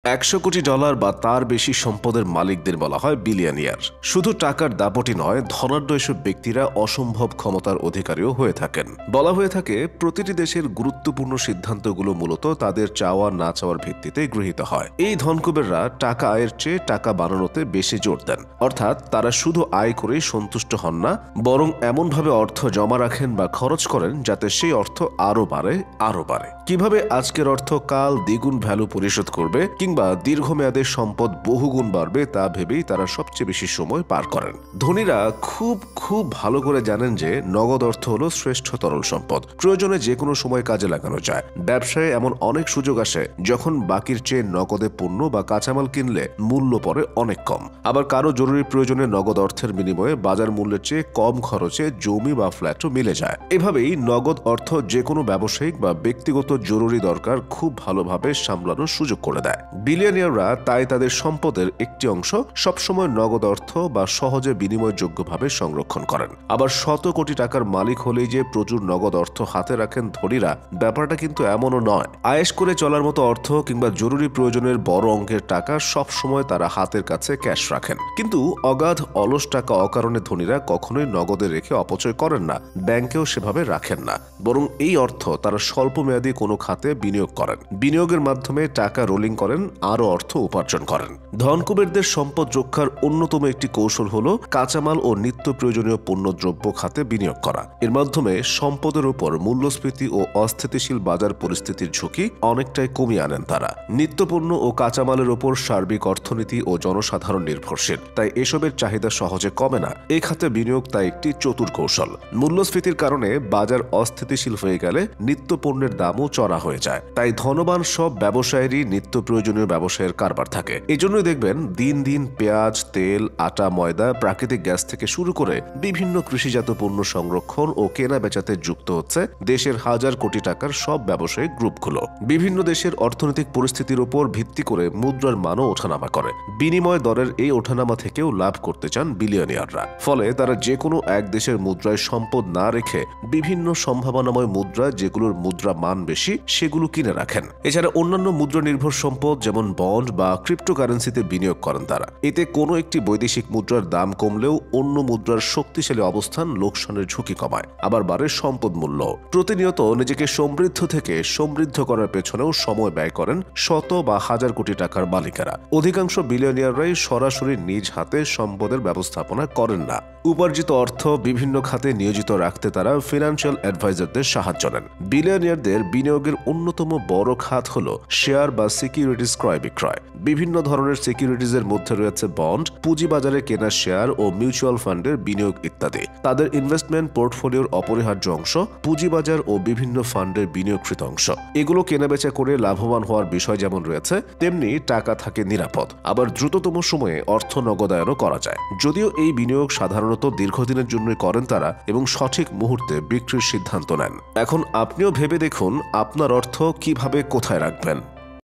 $100 কোটি বা তার বেশি সম্পদের মালিকদের বলা হয় বিলিয়নিয়ার। শুধু টাকার দাপটই নয়, ধনাঢ্য এসব ব্যক্তিরা অসম্ভব ক্ষমতার অধিকারীও হয়ে থাকেন। বলা হয়ে থাকে প্রতিটি দেশের গুরুত্বপূর্ণ সিদ্ধান্তগুলো মূলত তাদের চাওয়া না চাওয়ার ভিত্তিতে গৃহীত হয়। এই ধনকুবেররা টাকা আয়ের চেয়ে টাকা বানানোতে বেশি জোর দেন। অর্থাৎ তারা শুধু আয় করেই সন্তুষ্ট হন না, বরং এমনভাবে অর্থ জমা রাখেন বা খরচ করেন যাতে সেই অর্থ আরো বাড়ে। কিভাবে আজকের অর্থ কাল দ্বিগুণ ভ্যালু পরিশোধ করবে কিংবা দীর্ঘমেয়াদে সম্পদ বহুগুণ বাড়বে তা ভেবেই তারা সবচেয়ে বেশি সময় পার করেন। ধনীরা খুব ভালো করে জানেন যে নগদ অর্থ হলো শ্রেষ্ঠ তরল সম্পদ। প্রয়োজনে যে কোনো সময় কাজে লাগানো যায়। ব্যবসায় এমন অনেক সুযোগ আসে যখন বাকির চেয়ে নগদে পণ্য বা কাঁচামাল কিনলে মূল্য পড়ে অনেক কম। আবার কারো জরুরি প্রয়োজনে নগদ অর্থের বিনিময়ে বাজার মূল্যের চেয়ে কম খরচে জমি বা ফ্ল্যাটও মিলে যায়। এভাবেই নগদ অর্থ যে কোনো ব্যবসায়িক বা ব্যক্তিগত জরুরি দরকার খুব ভালোভাবে সামলানোর সুযোগ করে দেয়। বিলিয়নিয়াররা তাই তাদের সম্পদের একটি অংশ সবসময় নগদ অর্থ বা সহজে বিনিময়যোগ্যভাবে সংরক্ষণ করেন। আবার শত কোটি টাকার মালিক হলেই যে প্রচুর নগদ অর্থ হাতে রাখেন ধনীরা, ব্যাপারটা কিন্তু এমনও নয়। আয়েশ করে চলার মতো অর্থ কিংবা জরুরি প্রয়োজনের বড় অঙ্কের টাকা সবসময় তারা হাতের কাছে ক্যাশ রাখেন। কিন্তু অগাধ অলস টাকা অকারণে ধনীরা কখনোই নগদে রেখে অপচয় করেন না, ব্যাংকেও সেভাবে রাখেন না। বরং এই অর্থ তারা স্বল্প মেয়াদী কোনো খাতে বিনিয়োগ করেন। বিনিয়োগের মাধ্যমে টাকা রোলিং করেন, আরও অর্থ উপার্জন করেন। ধনকুবেরদের সম্পদ রক্ষার অন্যতম একটি কৌশল হলো কাঁচামাল ও নিত্য প্রয়োজনীয় পণ্যদ্রব্য খাতে বিনিয়োগ করা। এর মাধ্যমে সম্পদের উপর মূল্যস্ফীতি ও অস্থিতিশীল বাজার পরিস্থিতির ঝুঁকি অনেকটাই কমিয়ে আনেন তারা। নিত্যপণ্য ও কাঁচামালের উপর সার্বিক অর্থনীতি ও জনসাধারণ নির্ভরশীল, তাই এসবের চাহিদা সহজে কমে না। এই খাতে বিনিয়োগ তাই একটি চতুর কৌশল। মূল্যস্ফীতির কারণে বাজার অস্থিতিশীল হয়ে গেলে নিত্য পণ্যের দামও চড়া হয়ে যায়, তাই ধনবান সব ব্যবসায়েরই নিত্য প্রয়োজনীয় ব্যবসায়ের কারবার থাকে। এজন্যই দেখবেন দিন দিন পেঁয়াজ, তেল, আটা, ময়দা, প্রাকৃতিক গ্যাস থেকে শুরু করে বিভিন্ন কৃষিজাত পণ্য সংরক্ষণ ও কেনা বেচাতে যুক্ত হচ্ছে দেশের হাজার কোটি টাকার সব ব্যবসায়িক গ্রুপগুলো। বিভিন্ন দেশের অর্থনৈতিক পরিস্থিতির উপর ভিত্তি করে মুদ্রার মানও ওঠানামা করে। বিনিময় দরের এই ওঠানামা থেকেও লাভ করতে চান বিলিয়নিয়াররা। ফলে তারা যে কোনো এক দেশের মুদ্রায় সম্পদ না রেখে বিভিন্ন সম্ভাবনাময় মুদ্রা, যেগুলোর মুদ্রা মান বেশি, সেগুলো কিনে রাখেন। এছাড়া অন্যান্য মুদ্রা নির্ভর সম্পদ যেমন বন্ড বা ক্রিপ্টোকারেন্সিতে বিনিয়োগ করেন তারা। এতে কোনো একটি বৈদেশিক মুদ্রার দাম কমলেও অন্য মুদ্রার শক্তিশালী অবস্থান লোকসানের ঝুঁকি কমায়, আবার বাড়ে সম্পদ মূল্য। প্রতিনিয়ত নিজেকে সমৃদ্ধ থেকে সমৃদ্ধ করার পেছনেও সময় ব্যয় করেন শত বা হাজার কোটি টাকার মালিকেরা। অধিকাংশ বিলিয়নিয়াররাই সরাসরি নিজ হাতে সম্পদের ব্যবস্থাপনা করেন না। উপার্জিত অর্থ বিভিন্ন খাতে নিয়োজিত রাখতে তারা ফিনান্সিয়াল অ্যাডভাইজারদের সাহায্য নেন। বিলিয়নিয়ারদের বিনিয়োগের অন্যতম বড় খাত হল শেয়ার বা সিকিউরিটিজ ক্রয় বিক্রয়। বিভিন্ন ধরনের সিকিউরিটিজের মধ্যে রয়েছে বন্ড, পুঁজিবাজারে কেনা শেয়ার ও মিউচুয়াল ফান্ডের বিনিয়োগ ইত্যাদি। তাদের ইনভেস্টমেন্ট পোর্টফোলিওর অপরিহার্য অংশ পুঁজিবাজার ও বিভিন্ন ফান্ডের বিনিয়োগকৃত অংশ। এগুলো কেনাবেচা করে লাভবান হওয়ার বিষয় যেমন রয়েছে, তেমনি টাকা থাকে নিরাপদ। আবার দ্রুততম সময়ে অর্থ নগদায়নও করা যায়। যদিও এই বিনিয়োগ সাধারণত দীর্ঘদিনের জন্যই করেন তারা এবং সঠিক মুহূর্তে বিক্রির সিদ্ধান্ত নেন। এখন আপনিও ভেবে দেখুন আপনার অর্থ কিভাবে কোথায় রাখবেন।